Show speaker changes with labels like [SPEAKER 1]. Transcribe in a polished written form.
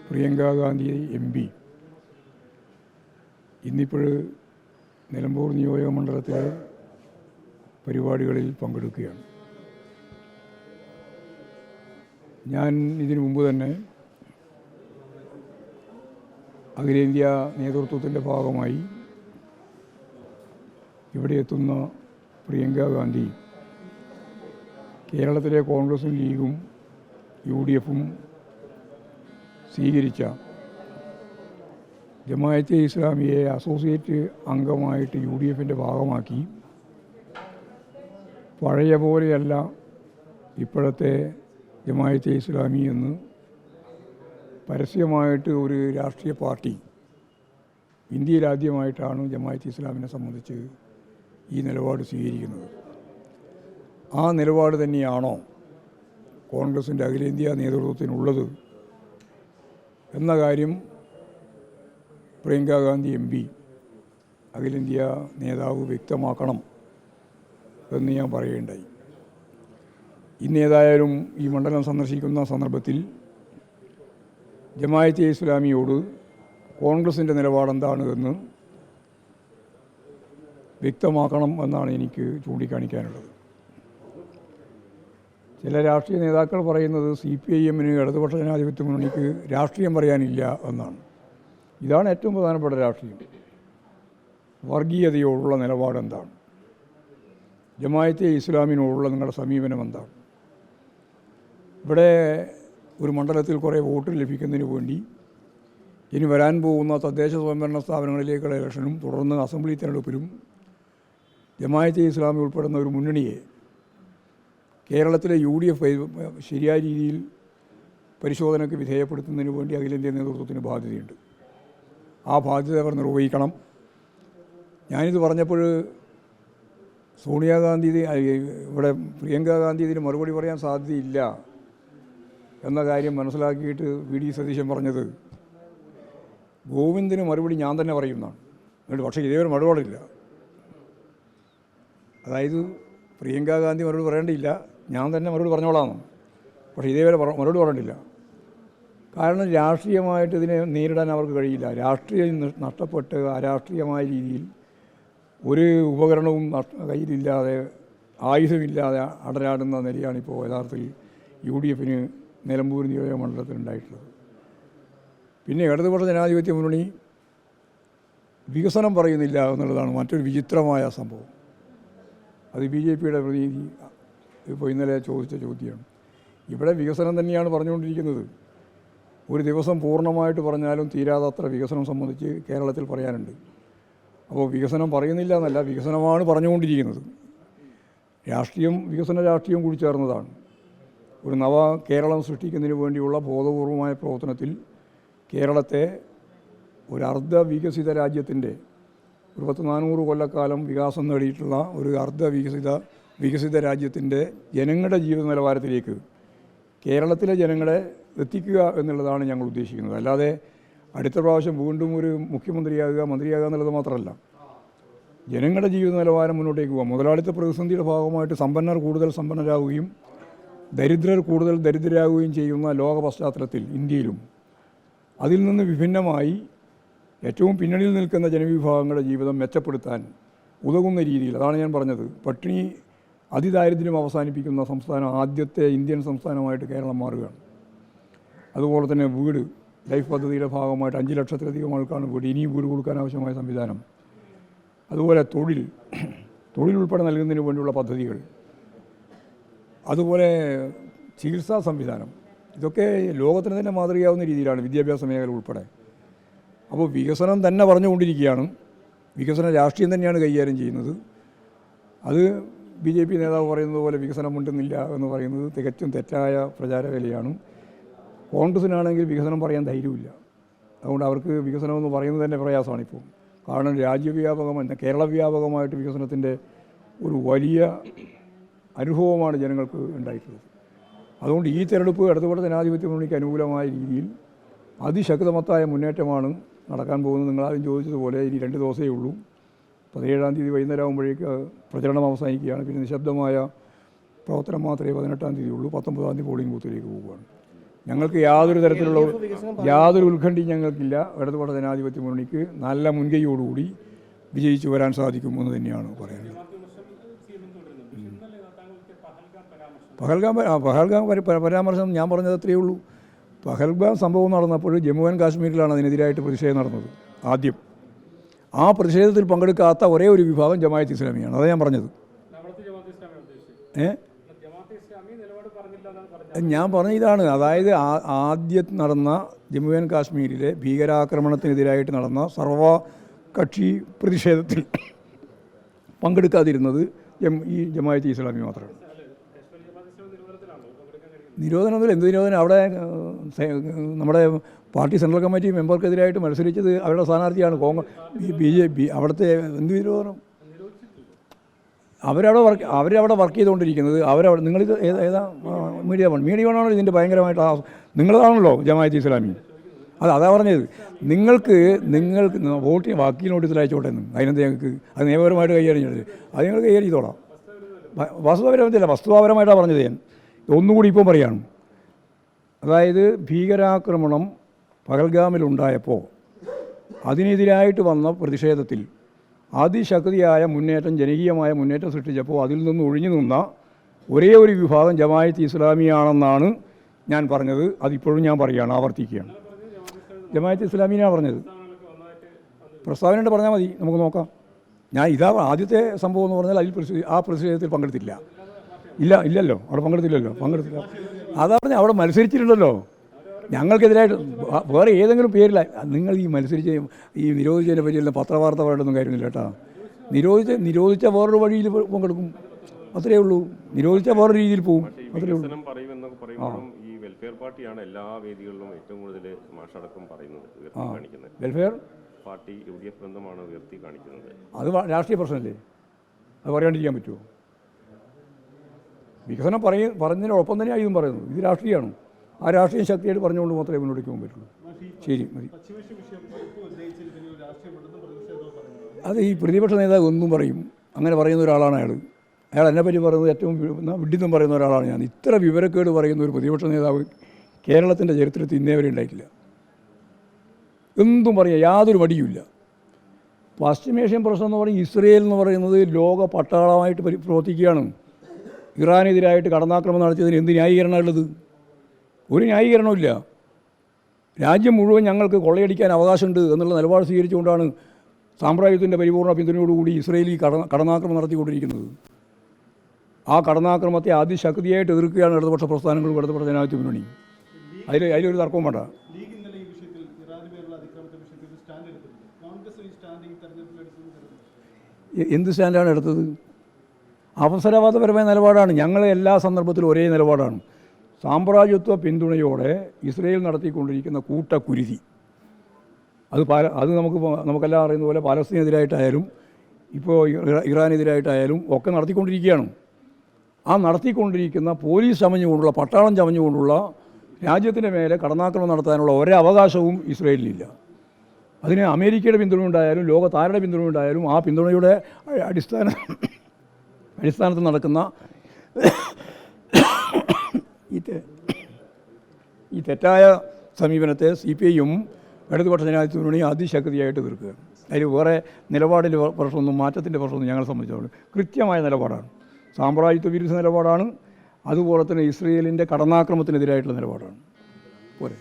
[SPEAKER 1] Priyanka Gandhi MP ഇന്നിപ്പോൾ നിലമ്പൂർ നിയോജക മണ്ഡലത്തിലെ പരിപാടികളിൽ പങ്കെടുക്കുകയാണ്. ഞാൻ ഇതിനു മുമ്പ് തന്നെ അഖിലേന്ത്യാ നേതൃത്വത്തിൻ്റെ ഭാഗമായി ഇവിടെ എത്തുന്ന പ്രിയങ്ക ഗാന്ധി കേരളത്തിലെ കോൺഗ്രസും ലീഗും UDFും സ്വീകരിച്ച ജമാഅത്തെ ഇസ്ലാമിയെ അസോസിയേറ്റ് അംഗമായിട്ട് UDFിൻ്റെ ഭാഗമാക്കി പഴയ പോലെയല്ല ഇപ്പോഴത്തെ ജമാഅത്തെ ഇസ്ലാമി എന്ന് പരസ്യമായിട്ട് ഒരു രാഷ്ട്രീയ പാർട്ടി ഇന്ത്യയിൽ ആദ്യമായിട്ടാണ് ജമാഅത്തെ ഇസ്ലാമിനെ സംബന്ധിച്ച് ഈ നിലപാട് സ്വീകരിക്കുന്നത്. ആ നിലപാട് തന്നെയാണോ കോൺഗ്രസിൻ്റെ അഖിലേന്ത്യാ നേതൃത്വത്തിനുള്ളത് എന്ന കാര്യം പ്രിയങ്ക ഗാന്ധി MP അഖിലേന്ത്യാ നേതാവ് വ്യക്തമാക്കണം എന്ന് ഞാൻ പറയുകയുണ്ടായി. ഇന്നേതായാലും ഈ മണ്ഡലം സന്ദർശിക്കുന്ന സന്ദർഭത്തിൽ ജമാഅത്തെ ഇസ്ലാമിയോട് കോൺഗ്രസിൻ്റെ നിലപാടെന്താണ് എന്ന് വ്യക്തമാക്കണം എന്നാണ് എനിക്ക് ചൂണ്ടിക്കാണിക്കാനുള്ളത്. ചില രാഷ്ട്രീയ നേതാക്കൾ പറയുന്നത് CPIMന് ഇടതുപക്ഷ ജനാധിപത്യ മുന്നണിക്ക് രാഷ്ട്രീയം പറയാനില്ല എന്നാണ്. ഇതാണ് ഏറ്റവും പ്രധാനപ്പെട്ട രാഷ്ട്രീയം. വർഗീയതയോടുള്ള നിലപാടെന്താണ്? ജമാഅത്തെ ഇസ്ലാമിനോടുള്ള നിങ്ങളുടെ സമീപനം എന്താണ്? ഇവിടെ ഒരു മണ്ഡലത്തിൽ കുറേ വോട്ട് ലഭിക്കുന്നതിന് വേണ്ടി ഇനി വരാൻ പോകുന്ന തദ്ദേശ സ്വയംഭരണ സ്ഥാപനങ്ങളിലേക്കുള്ള ഇലക്ഷനും തുടർന്ന് അസംബ്ലി തിരഞ്ഞെടുപ്പിലും ജമാഅത്തെ ഇസ്ലാമി ഉൾപ്പെടുന്ന ഒരു മുന്നണിയെ കേരളത്തിലെ UDF ശരിയായ രീതിയിൽ പരിശോധനയ്ക്ക് വിധേയപ്പെടുത്തുന്നതിന് വേണ്ടി അഖിലേന്ത്യാ നേതൃത്വത്തിന് ബാധ്യതയുണ്ട്. ആ ബാധ്യത അവർ നിർവഹിക്കണം. ഞാനിത് പറഞ്ഞപ്പോൾ സോണിയാഗാന്ധി ഇവിടെ പ്രിയങ്ക ഗാന്ധി ഇതിന് മറുപടി പറയാൻ സാധ്യതയില്ല എന്ന കാര്യം മനസ്സിലാക്കിയിട്ട് VD സതീശൻ പറഞ്ഞത് ഗോവിന്ദിന് മറുപടി ഞാൻ തന്നെ പറയുന്നതാണ്. എന്നിട്ട് പക്ഷേ ഇതേവരെ മറുപടിയില്ല. അതായത് പ്രിയങ്ക ഗാന്ധി മറുപടി പറയേണ്ടിയില്ല, ഞാൻ തന്നെ മറുപടി പറഞ്ഞോളാമെന്ന്. പക്ഷേ ഇതേവരെ മറുപടി പറയേണ്ടില്ല. കാരണം രാഷ്ട്രീയമായിട്ട് ഇതിനെ നേരിടാൻ അവർക്ക് കഴിയില്ല. രാഷ്ട്രീയം നഷ്ടപ്പെട്ട് അരാഷ്ട്രീയമായ രീതിയിൽ ഒരു ഉപകരണവും കയ്യിലില്ലാതെ ആയുധമില്ലാതെ അടരാടുന്ന നിലയാണിപ്പോൾ യഥാർത്ഥത്തിൽ UDFന് നിലമ്പൂർ നിയോജക മണ്ഡലത്തിൽ ഉണ്ടായിട്ടുള്ളത്. പിന്നെ ഇടതുപക്ഷ ജനാധിപത്യ മുന്നണി വികസനം പറയുന്നില്ല എന്നുള്ളതാണ് മറ്റൊരു വിചിത്രമായ സംഭവം. അത് BJPയുടെ പ്രതിനിധി ഇപ്പോൾ ഇന്നലെ ചോദിച്ച ചോദ്യമാണ്. ഇവിടെ വികസനം തന്നെയാണ് പറഞ്ഞുകൊണ്ടിരിക്കുന്നത്. ഒരു ദിവസം പൂർണ്ണമായിട്ട് പറഞ്ഞാലും തീരാതത്ര വികസനം സംബന്ധിച്ച് കേരളത്തിൽ പറയാനുണ്ട്. അപ്പോൾ വികസനം പറയുന്നില്ല എന്നല്ല, വികസനമാണ് പറഞ്ഞുകൊണ്ടിരിക്കുന്നത്. രാഷ്ട്രീയം വികസന രാഷ്ട്രീയം കൂടി ചേർന്നതാണ്. ഒരു നവ കേരളം സൃഷ്ടിക്കുന്നതിന് വേണ്ടിയുള്ള ബോധപൂർവമായ പ്രവർത്തനത്തിൽ കേരളത്തെ ഒരു അർദ്ധ വികസിത രാജ്യത്തിൻ്റെ ഒരു 400 കൊല്ലക്കാലം വികാസം നേടിയിട്ടുള്ള ഒരു അർദ്ധ വികസിത രാജ്യത്തിൻ്റെ ജനങ്ങളുടെ ജീവിത നിലവാരത്തിലേക്ക് കേരളത്തിലെ ജനങ്ങളെ എത്തിക്കുക എന്നുള്ളതാണ് ഞങ്ങൾ ഉദ്ദേശിക്കുന്നത്. അല്ലാതെ അടുത്ത പ്രാവശ്യം വീണ്ടും ഒരു മുഖ്യമന്ത്രിയാകുക മന്ത്രിയാകുക എന്നുള്ളത് മാത്രമല്ല, ജനങ്ങളുടെ ജീവിത നിലവാരം മുന്നോട്ടേക്ക് പോകാം. മുതലാളിത്ത പ്രതിസന്ധിയുടെ ഭാഗമായിട്ട് സമ്പന്നർ കൂടുതൽ സമ്പന്നരാകുകയും ദരിദ്രർ കൂടുതൽ ദരിദ്രരാകുകയും ചെയ്യുന്ന ലോക പശ്ചാത്തലത്തിൽ ഇന്ത്യയിലും അതിൽ നിന്ന് വിഭിന്നമായി ഏറ്റവും പിന്നണിയിൽ നിൽക്കുന്ന ജനവിഭാഗങ്ങളുടെ ജീവിതം മെച്ചപ്പെടുത്താൻ ഉതകുന്ന രീതിയിൽ, അതാണ് ഞാൻ പറഞ്ഞത്, പട്ടിണി അതിദാരിദ്ര്യം അവസാനിപ്പിക്കുന്ന സംസ്ഥാനം, ആദ്യത്തെ ഇന്ത്യൻ സംസ്ഥാനമായിട്ട് കേരളം മാറുകയാണ്. അതുപോലെ തന്നെ വീട് ലൈഫ് പദ്ധതിയുടെ ഭാഗമായിട്ട് 5 ലക്ഷത്തിലധികം ആൾക്കാണ് വീട്, ഇനിയും വീട് കൊടുക്കാൻ ആവശ്യമായ സംവിധാനം. അതുപോലെ തൊഴിൽ ഉൾപ്പെടെ നൽകുന്നതിന് വേണ്ടിയുള്ള പദ്ധതികൾ, അതുപോലെ ചികിത്സാ സംവിധാനം, ഇതൊക്കെ ലോകത്തിന് തന്നെ മാതൃകയാവുന്ന രീതിയിലാണ്, വിദ്യാഭ്യാസ മേഖല ഉൾപ്പെടെ. അപ്പോൾ വികസനം തന്നെ പറഞ്ഞുകൊണ്ടിരിക്കുകയാണ്. വികസന രാഷ്ട്രീയം തന്നെയാണ് കൈകാര്യം ചെയ്യുന്നത്. അത് BJP നേതാവ് പറയുന്നത് പോലെ വികസനം ഉണ്ടെന്നില്ല എന്ന് പറയുന്നത് തികച്ചും തെറ്റായ പ്രചാരവേലയാണ്. കോൺഗ്രസിനാണെങ്കിൽ വികസനം പറയാൻ ധൈര്യമില്ല. അതുകൊണ്ട് അവർക്ക് വികസനമെന്ന് പറയുന്നത് തന്നെ പ്രയാസമാണിപ്പോൾ. കാരണം രാജ്യവ്യാപകമായ കേരള വ്യാപകമായിട്ട് വികസനത്തിൻ്റെ ഒരു വലിയ അനുഭവമാണ് ജനങ്ങൾക്ക് ഉണ്ടായിട്ടുള്ളത്. അതുകൊണ്ട് ഈ തെരഞ്ഞെടുപ്പ് ഇടതുപക്ഷ ജനാധിപത്യ മുന്നണിക്ക് അനുകൂലമായ രീതിയിൽ അതിശക്തമത്തായ മുന്നേറ്റമാണ് നടക്കാൻ പോകുന്നത്. നിങ്ങളാദ്യം ചോദിച്ചതുപോലെ ഇനി 2 ദിവസമേ ഉള്ളൂ. 17-ാം തീയതി വൈകുന്നേരം ആകുമ്പോഴേക്ക് പ്രചരണം അവസാനിക്കുകയാണ്. പിന്നെ നിശബ്ദമായ പ്രവർത്തനം മാത്രമേ 18-ാം തീയതി ഉള്ളൂ. 19-ാം തീയതി പോളിംഗ് ബൂത്തിലേക്ക് പോവുകയാണ്. ഞങ്ങൾക്ക് യാതൊരു തരത്തിലുള്ള യാതൊരു ഉത്കണ്ഠയും ഞങ്ങൾക്കില്ല. ഇടതുപക്ഷ ജനാധിപത്യ മുന്നണിക്ക് നല്ല മുൻകൈയോടുകൂടി വിജയിച്ചു വരാൻ സാധിക്കുമെന്ന് തന്നെയാണ് പറയുന്നത്. പഹൽഗാം പരാമർശം ഞാൻ പറഞ്ഞത് അത്രയേ ഉള്ളൂ. പഹൽഗാം സംഭവം നടന്നപ്പോൾ ജമ്മു ആൻഡ് കാശ്മീരിലാണ് അതിനെതിരായിട്ട് പ്രതിഷേധം നടന്നത് ആദ്യം. ആ പ്രതിഷേധത്തിൽ പങ്കെടുക്കാത്ത ഒരേ ഒരു വിഭാഗം ജമാഅത്ത് ഇസ്ലാമിയാണ്. അതാണ് ഞാൻ പറഞ്ഞത്. ഞാൻ പറഞ്ഞ ഇതാണ്, അതായത് ആദ്യം നടന്ന ജമ്മു ആൻഡ് കാശ്മീരിലെ ഭീകരാക്രമണത്തിനെതിരായിട്ട് നടന്ന സർവകക്ഷി പ്രതിഷേധത്തിൽ പങ്കെടുക്കാതിരുന്നത് ഈ ജമാഅത്ത് ഇസ്ലാമി മാത്രമാണ്. നിരോധനമൊന്നുമില്ല. എന്ത് നിരോധനം? അവിടെ നമ്മുടെ പാർട്ടി സെൻട്രൽ കമ്മിറ്റി മെമ്പർക്കെതിരായിട്ട് മത്സരിച്ചത് അവരുടെ സ്ഥാനാർത്ഥിയാണ് BJP. അവിടുത്തെ എന്ത് നിരോധനം? അവരവിടെ വർക്ക് ചെയ്തുകൊണ്ടിരിക്കുന്നത്. നിങ്ങളിത് ഏതാ മീഡിയ വണ്ണാണല്ലോ ഇതിൻ്റെ ഭയങ്കരമായിട്ട് നിങ്ങളാണല്ലോ ജമാഅത്ത് ഇസ്ലാമി. അതാ പറഞ്ഞത്. നിങ്ങൾക്ക് വക്കീൽ നോട്ടീസിൽ അയച്ചോട്ടെ എന്ന്. അതിനെന്ത് ഞങ്ങൾക്ക് അത് നിയമപരമായിട്ട് കൈകാര്യം ചെയ്തത്? അത് ഞങ്ങൾ കൈകാര്യം ചെയ്തോളാം. വസ്തുതാപരമായിട്ടാണ് പറഞ്ഞത്. ഞാൻ ഒന്നുകൂടി ഇപ്പം പറയാണ്. അതായത് ഭീകരാക്രമണം പഹൽഗാമിലുണ്ടായപ്പോൾ അതിനെതിരായിട്ട് വന്ന പ്രതിഷേധത്തിൽ അതിശക്തിയായ മുന്നേറ്റം, ജനകീയമായ മുന്നേറ്റം സൃഷ്ടിച്ചപ്പോൾ അതിൽ നിന്ന് ഒഴിഞ്ഞു നിന്ന ഒരേ ഒരു വിഭാഗം ജമാഅത്ത് ഇസ്ലാമിയാണെന്നാണ് ഞാൻ പറഞ്ഞത്. അതിപ്പോഴും ഞാൻ പറയുകയാണ്, ആവർത്തിക്കുകയാണ്. ജമാഅത്ത് ഇസ്ലാമിയാണ് പറഞ്ഞത്. പ്രസ്താവനയുണ്ട്, പറഞ്ഞാൽ മതി, നമുക്ക് നോക്കാം. ഇതാ ആദ്യത്തെ സംഭവം എന്ന് പറഞ്ഞാൽ അതിൽ ആ പ്രതിഷേധത്തിൽ പങ്കെടുത്തില്ല. ഇല്ലല്ലോ, അവിടെ പങ്കെടുത്തില്ല. അതാ പറഞ്ഞാൽ അവിടെ മത്സരിച്ചിട്ടുണ്ടല്ലോ ഞങ്ങൾക്കെതിരായിട്ട്. വേറെ ഏതെങ്കിലും പേരില്ല. നിങ്ങൾ ഈ മത്സരിച്ച് ഈ നിരോധിച്ചതിനെ പറ്റിയല്ല പത്രവാർത്ത പറയേണ്ടൊന്നും കാര്യമില്ല കേട്ടോ. നിരോധിച്ച വേറൊരു വഴിയിൽ പങ്കെടുക്കും, അത്രയേ ഉള്ളൂ. നിരോധിച്ച വേറൊരു രീതിയിൽ പോകും, അത്രയേ ഉള്ളൂ.
[SPEAKER 2] ഈ വെൽഫെയർ പാർട്ടിയാണ് എല്ലാ വേദികളിലും ഏറ്റവും കൂടുതൽ മാഷടക്കം പറയുന്നത്,
[SPEAKER 1] വെൽഫെയർ
[SPEAKER 2] പാർട്ടി UDF ബന്ധമാണ് ഉയർത്തി കാണിക്കുന്നത്.
[SPEAKER 1] അത് രാഷ്ട്രീയ പ്രശ്നമല്ലേ? അത് പറയാണ്ടിരിക്കാൻ പറ്റുമോ? വികസനം പറഞ്ഞതിനൊപ്പം തന്നെയാണ് ഇതും പറയുന്നത്. ഇത് രാഷ്ട്രീയമാണ്. ആ രാഷ്ട്രീയ ശക്തിയായിട്ട് പറഞ്ഞുകൊണ്ട് മാത്രമേ മുന്നോട്ടേക്ക് പോകാൻ പറ്റുള്ളൂ. ശരി, മതി. അത് ഈ പ്രതിപക്ഷ നേതാവ് ഒന്നും പറയും, അങ്ങനെ പറയുന്ന ഒരാളാണ് അയാൾ എന്നെപ്പറ്റി പറയുന്നത് ഏറ്റവും വിഡ്ഢിത്തം പറയുന്ന ഒരാളാണ് ഞാൻ. ഇത്ര വിവരക്കേട് പറയുന്ന ഒരു പ്രതിപക്ഷ നേതാവ് കേരളത്തിൻ്റെ ചരിത്രത്തിൽ ഇന്നേ വരെ ഉണ്ടായിട്ടില്ല. എന്തും പറയാം, യാതൊരു മടിയുമില്ല. പശ്ചിമേഷ്യൻ പ്രശ്നം എന്ന് പറയുന്നത് ഇസ്രയേൽ എന്ന് പറയുന്നത് ലോക പട്ടാളമായിട്ട് പ്രവർത്തിക്കുകയാണ്. ഇറാനെതിരായിട്ട് കടന്നാക്രമണം നടത്തിയതിന് എന്ത് ന്യായീകരണമുള്ളത്? ഒരു ന്യായീകരണമില്ല. രാജ്യം മുഴുവൻ ഞങ്ങൾക്ക് കൊള്ളയടിക്കാൻ അവകാശമുണ്ട് എന്നുള്ള നിലപാട് സ്വീകരിച്ചുകൊണ്ടാണ് സാമ്രാജ്യത്തിൻ്റെ പരിപൂർണ്ണ പിന്തുണയോടുകൂടി ഇസ്രയേലി കടന്നാക്രമണം നടത്തിക്കൊണ്ടിരിക്കുന്നത്. ആ കടന്നാക്രമണത്തെ അതിശക്തിയായിട്ട് എതിർക്കുകയാണ് ഇടതുപക്ഷ പ്രസ്ഥാനങ്ങളും ഇടതുപക്ഷ ജനാധിപത്യ മുന്നണി. അതിലൊരു തർക്കവും വേണ്ട. എന്ത് സ്റ്റാൻഡാണ് എടുത്തത്? അവസരവാദപരമായ നിലപാടാണ്. ഞങ്ങൾ എല്ലാ സന്ദർഭത്തിലും ഒരേ നിലപാടാണ്. സാമ്രാജ്യത്വ പിന്തുണയോടെ ഇസ്രയേൽ നടത്തിക്കൊണ്ടിരിക്കുന്ന കൂട്ടക്കുരുതി അത് നമുക്കെല്ലാം അറിയുന്ന പോലെ പാലസ്തീനെതിരായിട്ടായാലും ഇപ്പോൾ ഇറാനെതിരായിട്ടായാലും ഒക്കെ നടത്തിക്കൊണ്ടിരിക്കുകയാണ്. ആ നടത്തിക്കൊണ്ടിരിക്കുന്ന പോലീസ് ചമഞ്ഞുകൊണ്ടുള്ള, പട്ടാളം ചമഞ്ഞുകൊണ്ടുള്ള രാജ്യത്തിൻ്റെ മേലെ കടന്നാക്രമണം നടത്താനുള്ള ഒരവകാശവും ഇസ്രയേലിനില്ല. അതിന് അമേരിക്കയുടെ പിന്തുണയുണ്ടായാലും ലോകത്താരുടെ പിന്തുണയുണ്ടായാലും ആ പിന്തുണയുടെ അടിസ്ഥാനത്തിൽ നടക്കുന്ന ഈ തെറ്റായ സമീപനത്തെ CPIയും ഇടതുപക്ഷ ജനാധിപത്യ മുന്നണി അതിശക്തിയായിട്ട് എതിർക്കുകയാണ്. അതിൽ വേറെ നിലപാടിൻ്റെ പ്രശ്നമൊന്നും, മാറ്റത്തിൻ്റെ പ്രശ്നമൊന്നും ഞങ്ങളെ സംബന്ധിച്ചോളം കൃത്യമായ നിലപാടാണ്. സാമ്രാജ്യത്വ വിരുദ്ധ നിലപാടാണ്. അതുപോലെ തന്നെ ഇസ്രയേലിൻ്റെ കടന്നാക്രമണത്തിനെതിരായിട്ടുള്ള നിലപാടാണ്. പോരെ.